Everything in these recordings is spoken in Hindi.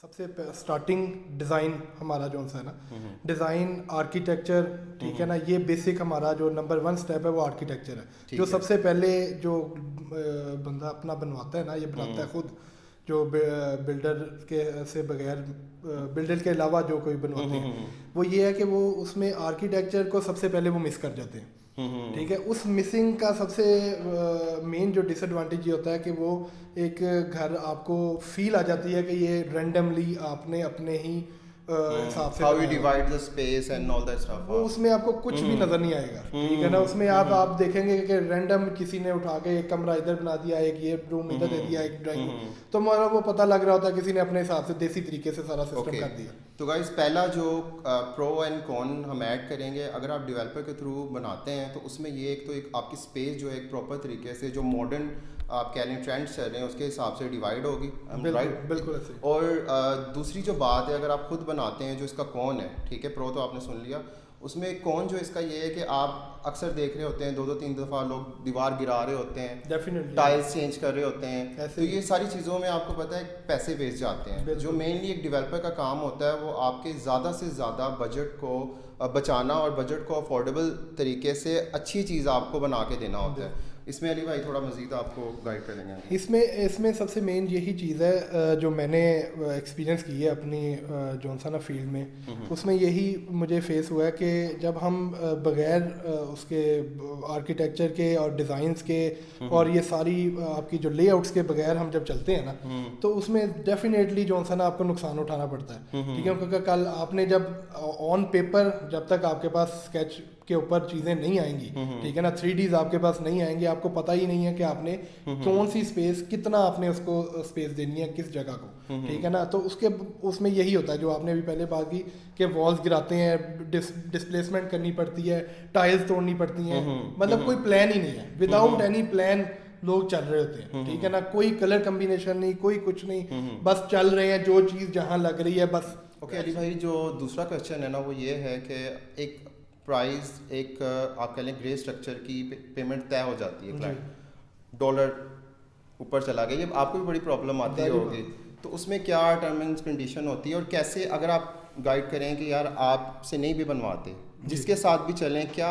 सबसे स्टार्टिंग डिज़ाइन हमारा जो सा है ना, डिज़ाइन आर्किटेक्चर, ठीक है ना, ये बेसिक हमारा जो नंबर 1 स्टेप है वो आर्किटेक्चर है। जो सबसे पहले जो बंदा अपना बनवाता है ना, ये बनाता है खुद, जो बिल्डर के से बगैर, बिल्डर के अलावा जो कोई बनवाते हैं, वो ये है कि वो उसमें आर्किटेक्चर को सबसे पहले वो मिस कर जाते हैं। ठीक है, उस मिसिंग का सबसे मेन जो डिसएडवांटेज ये होता है कि वो एक घर आपको फील आ जाती है कि ये रैंडमली आपने अपने ही हिसाब से how you divide the space and all that stuff, वो उसमें आपको कुछ भी नजर नहीं आएगा। ठीक है ना, उसमें आप देखेंगे कि रैंडम किसी ने उठा के एक कमरा इधर बना दिया, एक ये रूम इधर दे दिया, एक ड्राइंग रूम, तो हमारा वो पता लग रहा होता है किसी ने अपने हिसाब से देसी तरीके से सारा सिस्टम कर दिया। तो गाइस, पहला जो प्रो एंड कॉन हम ऐड करेंगे, अगर आप डेवलपर के थ्रू बनाते हैं तो उसमें ये एक तो एक आपकी स्पेस जो है एक प्रॉपर तरीके से जो मॉडर्न आप कह लें ट्रेंड्स चल रहे हैं उसके हिसाब से डिवाइड होगी, राइट? बिल्कुल ऐसे। और दूसरी जो बात है, अगर आप खुद बनाते हैं, जो इसका कौन है, ठीक है, प्रो तो आपने सुन लिया, उसमें कौन जो इसका ये है कि आप अक्सर देख रहे होते हैं 2-3 दफ़ा लोग दीवार गिरा रहे होते हैं, डेफिनेटली टाइल्स चेंज कर रहे होते हैं, ऐसे तो ये सारी चीज़ों में आपको पता है पैसे वेस्ट जाते हैं। जो मेनली एक डेवलपर का काम होता है वो आपके ज़्यादा से ज़्यादा बजट को बचाना और बजट को अफोर्डेबल तरीके से अच्छी चीज़ आपको बना के देना होता है। इसमें अली भाई थोड़ा मज़ीद आपको गाइड करेंगे। इसमें सबसे मेन यही चीज़ है जो मैंने एक्सपीरियंस की है अपनी जोनसाना फील्ड में, उसमें यही मुझे फेस हुआ है कि जब हम बगैर उसके आर्किटेक्चर के और डिज़ाइंस के और ये सारी आपकी जो लेआउट्स के बगैर हम जब चलते हैं ना, तो उसमें डेफिनेटली जोनसाना आपको नुकसान उठाना पड़ता है। ठीक है, क्योंकि कल आपने जब ऑन पेपर, जब तक आपके पास स्केच के ऊपर चीज़ें नहीं आएंगी, ठीक है ना, 3Ds आपके पास नहीं आएंगे, आपको पता ही नहीं है कि आपने कौन सी स्पेस, कितना आपने उसको स्पेस देनी है, किस जगह को, ठीक है ना। तो उसमें यही होता है जो आपने अभी पहले बात की कि वॉल्स गिराते हैं, डिस्प्लेसमेंट करनी पड़ती है, टाइल्स तोड़नी पड़ती हैं, मतलब कोई प्लान ही नहीं है, विदाउट एनी प्लान लोग चल रहे होते हैं। ठीक है ना, कोई कलर कम्बिनेशन नहीं, कोई कुछ नहीं, बस चल रहे हैं, जो चीज़ जहाँ लग रही है बस। ओके अली भाई, जो दूसरा क्वेश्चन है ना वो ये है कि एक प्राइस, एक आप कह लें ग्रे स्ट्रक्चर की पेमेंट तय हो जाती है, क्लाइंट डॉलर ऊपर चला गया, ये आपको भी बड़ी प्रॉब्लम आती होगी, तो उसमें क्या टर्म एंड कंडीशन होती है, और कैसे अगर आप गाइड करें कि यार आपसे नहीं भी बनवाते, जिसके साथ भी चलें, क्या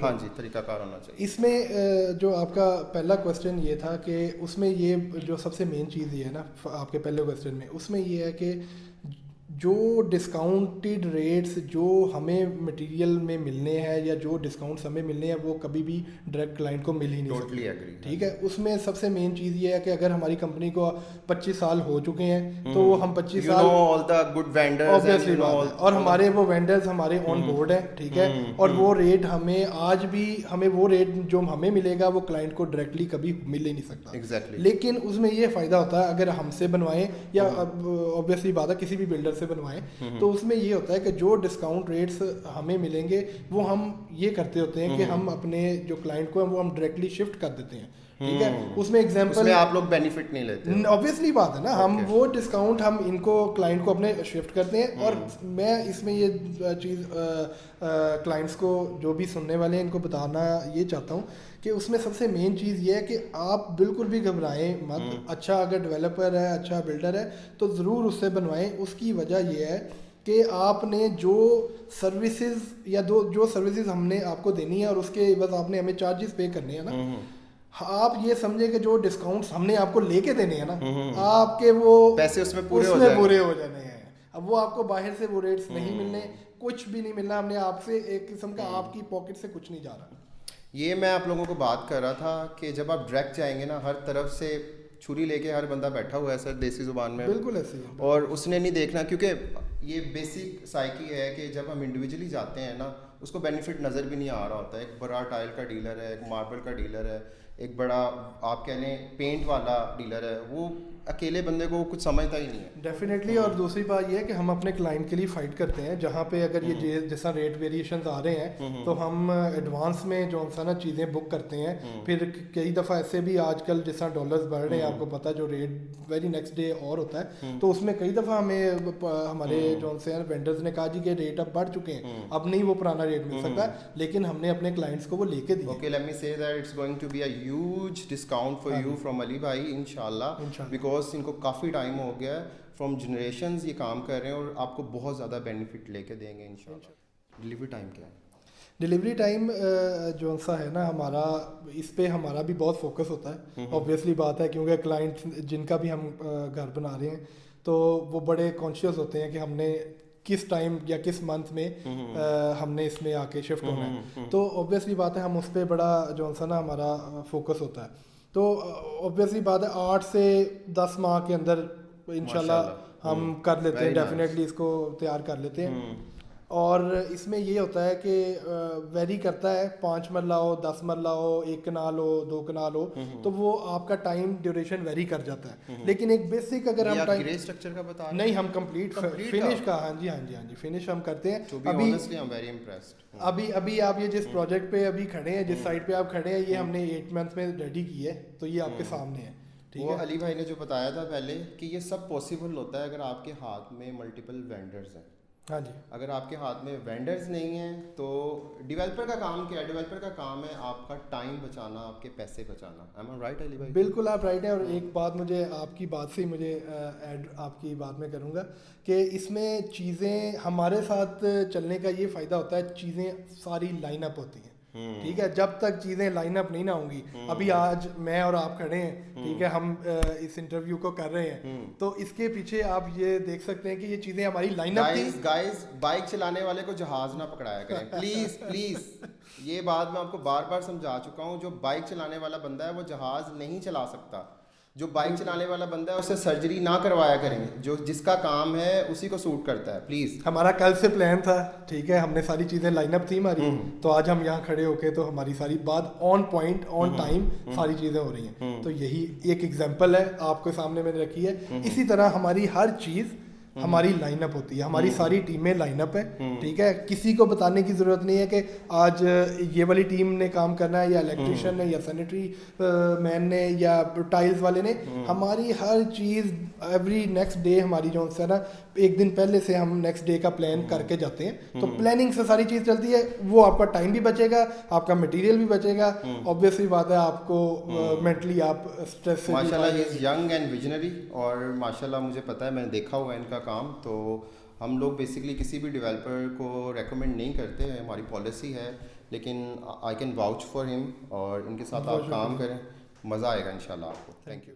हाँ जी तरीकाकार होना चाहिए? इसमें जो आपका पहला क्वेश्चन ये था कि उसमें ये जो सबसे मेन चीज़ ये है ना आपके पहले क्वेश्चन में, उसमें ये है कि जो डिस्काउंटेड रेट्स जो हमें मटेरियल में मिलने हैं या जो डिस्काउंट्स हमें मिलने हैं वो कभी भी डायरेक्ट क्लाइंट को मिल ही नहीं सकते। एग्री। ठीक है, उसमें सबसे मेन चीज़ ये है कि अगर हमारी कंपनी को 25 साल हो चुके हैं तो हम 25 साल all the good vendors obviously और हमारे वो वेंडर्स हमारे ऑन बोर्ड है, ठीक है, और वो रेट हमें आज भी, हमें वो रेट जो हमें मिलेगा वो क्लाइंट को डायरेक्टली कभी मिल ही नहीं सकता। एग्जैक्टली। लेकिन उसमें ये फ़ायदा होता है अगर हमसे बनवाएं या ऑब्वियसली बात है किसी भी बिल्डर से बनवाएं, तो उसमें ये होता है कि जो डिस्काउंट रेट्स हमें मिलेंगे वो हम ये करते होते हैं कि हम अपने जो क्लाइंट को वो हम डायरेक्टली शिफ्ट कर देते हैं। ठीक है, उसमें एग्जांपल उसमें आप लोग बेनिफिट नहीं लेते, ऑब्वियसली बात है ना, हम वो डिस्काउंट हम इनको क्लाइंट को अपने शिफ्ट करते हैं। और मैं इसमें ये चीज़ क्लाइंट्स को जो भी सुनने वाले हैं इनको बताना ये चाहता हूँ कि उसमें सबसे मेन चीज़ ये है कि आप बिल्कुल भी घबराएं मत। अच्छा अगर डेवलपर है, अच्छा बिल्डर है तो ज़रूर उससे बनवाएं। उसकी वजह ये है कि आपने जो सर्विसेज या जो सर्विसेज हमने आपको देनी है और उसके बस आपने हमें चार्जेस पे करने हैं ना, आप ये समझे कि जो डिस्काउंट्स हमने आपको लेके देने हैं ना, आपके वो पैसे उसमें पूरे हो जाने हैं। अब वो आपको बाहर से वो रेट्स नहीं मिलने, कुछ भी नहीं मिलना, हमने आपसे एक किस्म का आपकी पॉकेट से कुछ नहीं जा रहा। ये मैं आप लोगों को बात कर रहा था कि जब आप डायरेक्ट जाएंगे ना, हर तरफ से छुरी लेके हर बंदा बैठा हुआ है सर, देसी जुबान में, बिल्कुल ऐसे ही, और उसने नहीं देखना, क्योंकि ये बेसिक साइकी है कि जब हम इंडिविजुअली जाते हैं ना उसको बेनिफिट नज़र भी नहीं आ रहा होता है। एक बड़ा टाइल का डीलर है, एक मार्बल का डीलर है, एक बड़ा आप कह लें पेंट वाला डीलर है, वो अकेले बंदे को कुछ समझता ही नहीं है डेफिनेटली। और दूसरी बात ये है कि हम अपने क्लाइंट के लिए फ़ाइट करते हैं, जहाँ पे अगर ये जैसा रेट वेरिएशंस आ रहे हैं तो हम एडवांस में जो सा ना चीज़ें बुक करते हैं। फिर कई दफ़ा ऐसे भी आजकल जैसा डॉलर्स बढ़ रहे हैं, आपको पता जो रेट वेरी नेक्स्ट डे और होता है, तो उसमें कई दफ़ा हमें हमारे जो से वेंडर्स ने कहा जी कि रेट अब बढ़ चुके हैं, अब नहीं वो पुराना रेट मिल सकता है, लेकिन हमने अपने क्लाइंट्स को वो लेके दिया। Okay, let me say that it's going to be a huge discount for you from Ali भाई इंशाल्लाह, because इनको काफ़ी टाइम हो गया है, फ्रॉम जनरेशंस ये काम कर रहे हैं और आपको बहुत ज़्यादा बेनिफिट लेके देंगे इंशाल्लाह। डिलीवरी टाइम क्या है? डिलीवरी टाइम जो सा है ना हमारा, इस पे हमारा भी बहुत फोकस होता है, ऑब्वियसली बात है, क्योंकि क्लाइंट जिनका भी हम घर बना रहे हैं तो वो बड़े कॉन्शियस होते हैं कि हमने किस टाइम या किस मंथ में हमने इसमें आके शिफ्ट होना है, तो ऑब्वियसली बात है हम उस पर बड़ा जो सा ना हमारा फोकस होता है। तो ऑब्वियसली बात है 8 से 10 माह के अंदर इंशाल्लाह हम कर लेते हैं, डेफिनेटली इसको तैयार कर लेते हैं। और इसमें ये होता है कि वेरी करता है, 5 मरला हो, 10 मरला हो, 1 कनाल हो, 2 कनाल हो, तो वो आपका टाइम ड्यूरेशन वेरी कर जाता है। लेकिन एक बेसिक अगर हम टाइम ग्रे स्ट्रक्चर का बता रहे नहीं, हम कंप्लीट फिनिश का, हाँ जी फिनिश हम करते हैं। अभी आप ये जिस प्रोजेक्ट पे अभी खड़े हैं, जिस साइट पे आप खड़े हैं, ये हमने 8 मंथ में रेडी की है, तो ये आपके सामने है। ठीक वो है, अली भाई ने जो बताया था पहले कि ये सब पॉसिबल होता है अगर आपके हाथ में मल्टीपल वेंडर्स हैं। हाँ जी, अगर आपके हाथ में वेंडर्स नहीं हैं तो डेवलपर का काम क्या है? डेवलपर का काम है आपका टाइम बचाना, आपके पैसे बचाना। एम आई राइट अली भाई? बिल्कुल आप राइट हैं। और एक बात मुझे आपकी बात से मुझे ऐड आपकी बात में करूँगा कि इसमें चीज़ें हमारे साथ चलने का ये फ़ायदा होता है, चीज़ें सारी लाइन अप होती हैं। ठीक है, जब तक चीज़ें लाइन अप नहीं ना होंगी, अभी आज मैं और आप खड़े हैं, ठीक है, हम इस इंटरव्यू को कर रहे हैं, तो इसके पीछे आप ये देख सकते हैं कि ये चीज़ें हमारी लाइन अप थी। गाइस, बाइक चलाने वाले को जहाज ना पकड़ाया करें प्लीज। ये बात मैं आपको बार बार समझा चुका हूँ, जो बाइक चलाने वाला बंदा है वो जहाज नहीं चला सकता। जो बाइक चलाने वाला बंदा है उससे सर्जरी ना करवाया करेंगे, जो जिसका काम है उसी को सूट करता है प्लीज। हमारा कल से प्लान था, ठीक है, हमने सारी चीज़ें लाइनअप थी हमारी, तो आज हम यहाँ खड़े होके तो हमारी सारी बात ऑन पॉइंट ऑन टाइम सारी चीज़ें हो रही हैं। तो यही एक एग्जांपल है आपके सामने मैंने रखी है। इसी तरह हमारी हर चीज़ हमारी लाइनअप होती है, हमारी सारी टीमें लाइनअप है। ठीक है, किसी को बताने की ज़रूरत नहीं है कि आज ये वाली टीम ने काम करना है, या इलेक्ट्रिशियन ने, या सैनिटरी मैन ने, या टाइल्स वाले ने। हमारी हर चीज़ एवरी नेक्स्ट डे हमारी जो है ना, एक दिन पहले से हम नेक्स्ट डे का प्लान करके जाते हैं। तो प्लानिंग से सारी चीज़ चलती है, वो आपका टाइम भी बचेगा, आपका मटेरियल भी बचेगा। ऑब्वियसली बात है, आपको मेंटली आप स्ट्रेस से माशाल्लाह he is young and visionary, और माशाल्लाह मुझे पता है, मैंने देखा हुआ है इनका काम। तो हम लोग बेसिकली किसी भी डेवलपर को रेकमेंड नहीं करते हैं, हमारी पॉलिसी है, लेकिन I can vouch for him, और इनके साथ आप काम करें, मज़ा आएगा इंशाल्लाह आपको। Thank you.